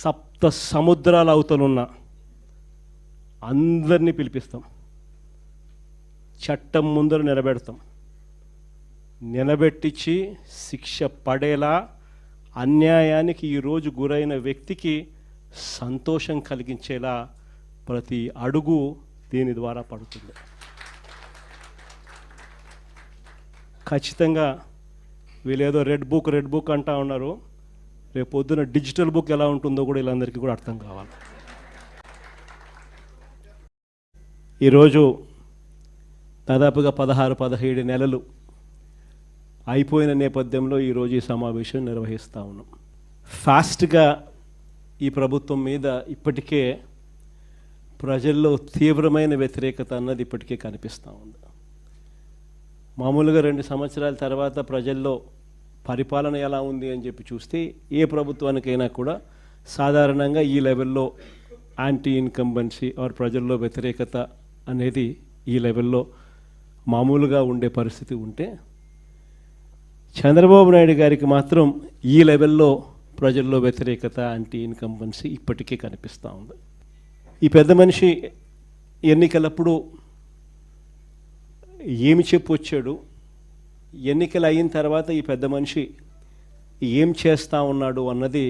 సప్త సముద్రాల అవతలున్న అందరినీ పిలిపిస్తాం, చట్టం ముందర నిలబెడతాం, నిలబెట్టించి శిక్ష పడేలా అన్యాయానికి ఈరోజు గురైన వ్యక్తికి సంతోషం కలిగించేలా ప్రతి అడుగు దీని ద్వారా పడుతుంది. ఖచ్చితంగా వీళ్ళేదో రెడ్ బుక్ అంటా ఉన్నారు. రేపు పొద్దున డిజిటల్ బుక్ ఎలా ఉంటుందో కూడా వీళ్ళందరికీ కూడా అర్థం కావాలి. ఈరోజు దాదాపుగా 16-17 నెలలు అయిపోయిన నేపథ్యంలో ఈరోజు ఈ సమావేశం నిర్వహిస్తూ ఉన్నాం. ఫాస్ట్గా ఈ ప్రభుత్వం మీద ఇప్పటికే ప్రజల్లో తీవ్రమైన వ్యతిరేకత అన్నది ఇప్పటికే కనిపిస్తూ ఉంది. మామూలుగా 2 సంవత్సరాల తర్వాత ప్రజల్లో పరిపాలన ఎలా ఉంది అని చెప్పి చూస్తే ఏ ప్రభుత్వానికైనా కూడా సాధారణంగా ఈ లెవెల్లో యాంటీ ఇన్కంబెన్సీ ఆర్ ప్రజల్లో వ్యతిరేకత అనేది ఈ లెవెల్లో మామూలుగా ఉండే పరిస్థితి ఉంటే, చంద్రబాబు నాయుడు గారికి మాత్రం ఈ లెవెల్లో ప్రజల్లో వ్యతిరేకత యాంటీ ఇన్కంబెన్సీ ఇప్పటికే కనిపిస్తూ ఉంది. ఈ పెద్ద మనిషి ఎన్నికలప్పుడు ఏమి చెప్పొచ్చాడు, ఎన్నికలు అయిన తర్వాత ఈ పెద్ద మనిషి ఏం చేస్తూ ఉన్నాడు అన్నది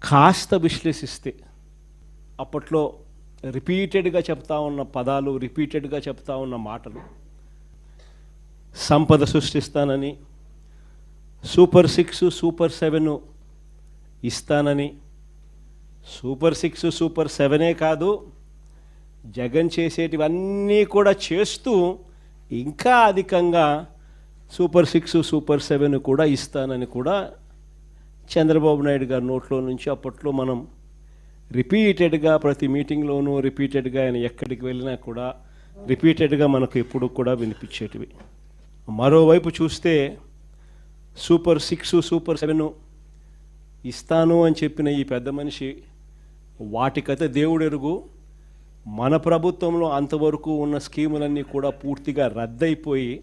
కాస్త విశ్లేషిస్తే అప్పట్లో రిపీటెడ్గా చెప్తా ఉన్న పదాలు, రిపీటెడ్గా చెప్తా ఉన్న మాటలు, సంపద సృష్టిస్తానని, సూపర్ 6 సూపర్ 7 ఇస్తానని, సూపర్ 6 సూపర్ 7 కాదు, జగన్ చేసేటివన్నీ కూడా చేస్తూ ఇంకా అధికంగా సూపర్ 6 సూపర్ 7 కూడా ఇస్తానని కూడా చంద్రబాబు నాయుడు గారి నోట్లో నుంచి అప్పట్లో మనం రిపీటెడ్గా ప్రతి మీటింగ్లోనూ రిపీటెడ్గా ఆయన ఎక్కడికి వెళ్ళినా కూడా రిపీటెడ్గా మనకు ఎప్పుడు కూడా వినిపించేటివి. మరోవైపు చూస్తే సూపర్ 6 సూపర్ 7 ఇస్తాను అని చెప్పిన ఈ పెద్ద మనిషి వాటికైతే దేవుడెరుగు, మన ప్రభుత్వంలో అంతవరకు ఉన్న స్కీములన్నీ కూడా పూర్తిగా రద్దయిపోయి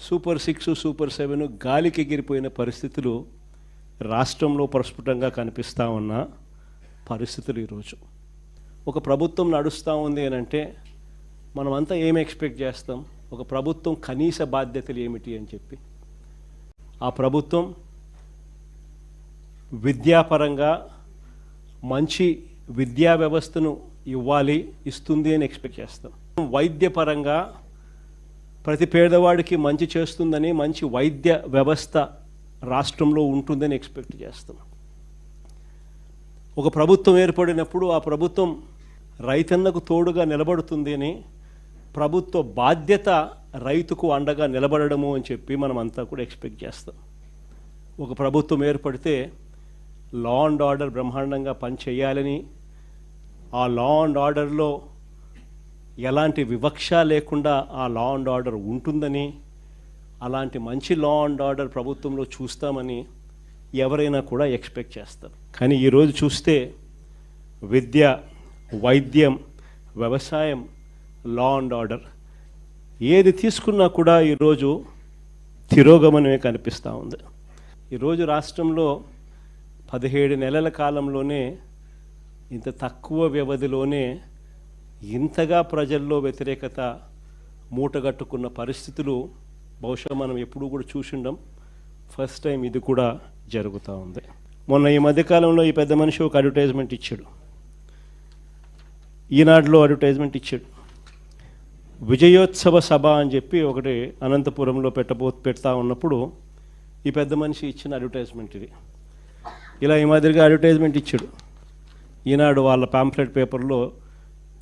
సూపర్ 6 సూపర్ 7 గాలికి ఎగిరిపోయిన పరిస్థితులు రాష్ట్రంలో ప్రస్ఫుటంగా కనిపిస్తూ ఉన్న పరిస్థితులు. ఈరోజు ఒక ప్రభుత్వం నడుస్తూ ఉంది అని అంటే మనమంతా ఏమి ఎక్స్పెక్ట్ చేస్తాం? ఒక ప్రభుత్వం కనీస బాధ్యతలు ఏమిటి అని చెప్పి, ఆ ప్రభుత్వం విద్యాపరంగా మంచి విద్యా వ్యవస్థను ఇస్తుంది అని ఎక్స్పెక్ట్ చేస్తాం. వైద్యపరంగా ప్రతి పేదవాడికి మంచి చేస్తుందని, మంచి వైద్య వ్యవస్థ రాష్ట్రంలో ఉంటుందని ఎక్స్పెక్ట్ చేస్తాం. ఒక ప్రభుత్వం ఏర్పడినప్పుడు ఆ ప్రభుత్వం రైతన్నకు తోడుగా నిలబడుతుంది అని, ప్రభుత్వ బాధ్యత రైతుకు అండగా నిలబడము అని చెప్పి మనం అంతా కూడా ఎక్స్పెక్ట్ చేస్తాం. ఒక ప్రభుత్వం ఏర్పడితే లా అండ్ ఆర్డర్ బ్రహ్మాండంగా పనిచేయాలని, ఆ లా అండ్ ఆర్డర్లో ఎలాంటి వివక్ష లేకుండా ఆ లా అండ్ ఆర్డర్ ఉంటుందని, అలాంటి మంచి లా అండ్ ఆర్డర్ ప్రభుత్వంలో చూస్తామని ఎవరైనా కూడా ఎక్స్పెక్ట్ చేస్తారు. కానీ ఈరోజు చూస్తే విద్య, వైద్యం, వ్యవసాయం, లా అండ్ ఆర్డర్ ఏది తీసుకున్నా కూడా ఈరోజు తిరోగమనమే కనిపిస్తూ ఉంది. ఈరోజు రాష్ట్రంలో 17 నెలల కాలంలోనే ఇంత తక్కువ వ్యవధిలోనే ఇంతగా ప్రజల్లో వ్యతిరేకత మూటగట్టుకున్న పరిస్థితులు బహుశా మనం ఎప్పుడూ కూడా చూసిండం. ఫస్ట్ టైం ఇది కూడా జరుగుతూ ఉంది. మొన్న ఈ మధ్యకాలంలో ఈ పెద్ద మనిషి ఒక అడ్వర్టైజ్మెంట్ ఇచ్చాడు, ఈనాడులో అడ్వర్టైజ్మెంట్ ఇచ్చాడు. విజయోత్సవ సభ అని చెప్పి ఒకటి అనంతపురంలో పెడతా ఉన్నప్పుడు ఈ పెద్ద మనిషి ఇచ్చిన అడ్వర్టైజ్మెంట్ ఇది. ఇలా ఈ మాదిరిగా అడ్వర్టైజ్మెంట్ ఇచ్చాడు. ఈనాడు వాళ్ళ పాంప్లెట్ పేపర్లో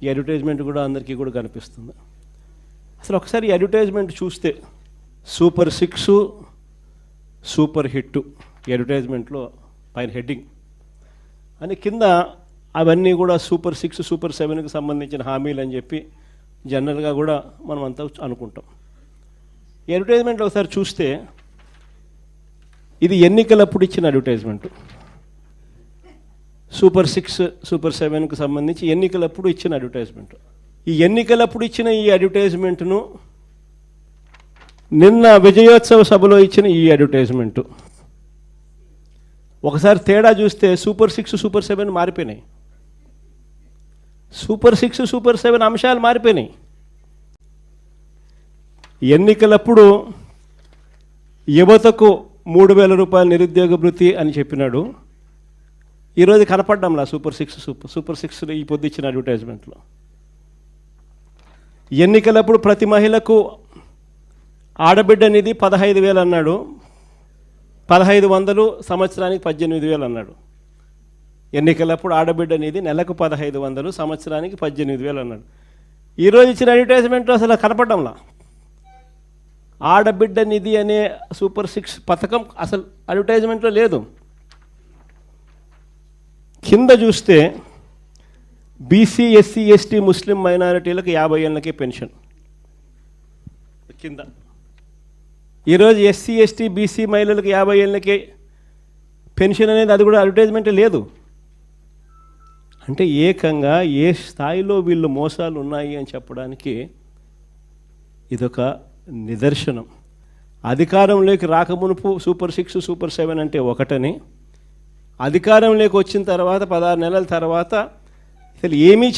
ఈ అడ్వర్టైజ్మెంట్ కూడా అందరికీ కూడా కనిపిస్తుంది. అసలు ఒకసారి ఈ అడ్వర్టైజ్మెంట్ చూస్తే సూపర్ 6 సూపర్ హిట్ ఈ అడ్వర్టైజ్మెంట్లో పైన హెడ్డింగ్ అని, కింద అవన్నీ కూడా సూపర్ 6 సూపర్ 7కి సంబంధించిన హామీలు అని చెప్పి జనరల్గా కూడా మనం అంతా అనుకుంటాం. ఈ అడ్వర్టైజ్మెంట్ ఒకసారి చూస్తే ఇది ఎన్నికలప్పుడు ఇచ్చిన అడ్వర్టైజ్మెంటు. సూపర్ 6 సూపర్ 7కి సంబంధించి ఎన్నికలప్పుడు ఇచ్చిన అడ్వర్టైజ్మెంట్. ఈ ఎన్నికలప్పుడు ఇచ్చిన ఈ అడ్వర్టైజ్మెంట్ను నిన్న విజయోత్సవ సభలో ఇచ్చిన ఈ అడ్వర్టైజ్మెంటు ఒకసారి తేడా చూస్తే సూపర్ 6 సూపర్ 7 మారిపోయినాయి. సూపర్ 6 సూపర్ 7 అంశాలు మారిపోయినాయి. ఎన్నికలప్పుడు యువతకు 3,000 రూపాయల నిరుద్యోగ భృతి అని చెప్పినాడు. ఈరోజు కనపడ్డంలా సూపర్ 6 ఈ పొద్దు ఇచ్చిన అడ్వర్టైజ్మెంట్లో. ఎన్నికలప్పుడు ప్రతి మహిళకు ఆడబిడ్డ నిధి 15,000 అన్నాడు, 1,500 సంవత్సరానికి 18,000 అన్నాడు. ఎన్నికలప్పుడు ఆడబిడ్డ నిధి నెలకు 1,500 సంవత్సరానికి 18,000 అన్నాడు. ఈరోజు ఇచ్చిన అడ్వర్టైజ్మెంట్లో అసలు కనపడ్డంలా. ఆడబిడ్డ నిధి అనే సూపర్ 6 పథకం అసలు అడ్వర్టైజ్మెంట్లో లేదు. కింద చూస్తే బీసీ, ఎస్సీ, ఎస్టీ, ముస్లిం మైనారిటీలకు 50 ఏళ్ళకే పెన్షన్ కింద. ఈరోజు ఎస్సీ, ఎస్టీ, బీసీ మహిళలకు 50 ఏళ్ళకే పెన్షన్ అనేది అది కూడా అడ్వర్టైజ్మెంట్ లేదు. అంటే ఏకంగా ఏ స్థాయిలో వీళ్ళు మోసాలు ఉన్నాయి అని చెప్పడానికి ఇదొక నిదర్శనం. అధికారంలోకి రాకమునుపు సూపర్ 6 సూపర్ 7 అంటే ఒకటని, అధికారంలోకి వచ్చిన తర్వాత 16 నెలల తర్వాత అసలు ఏమీ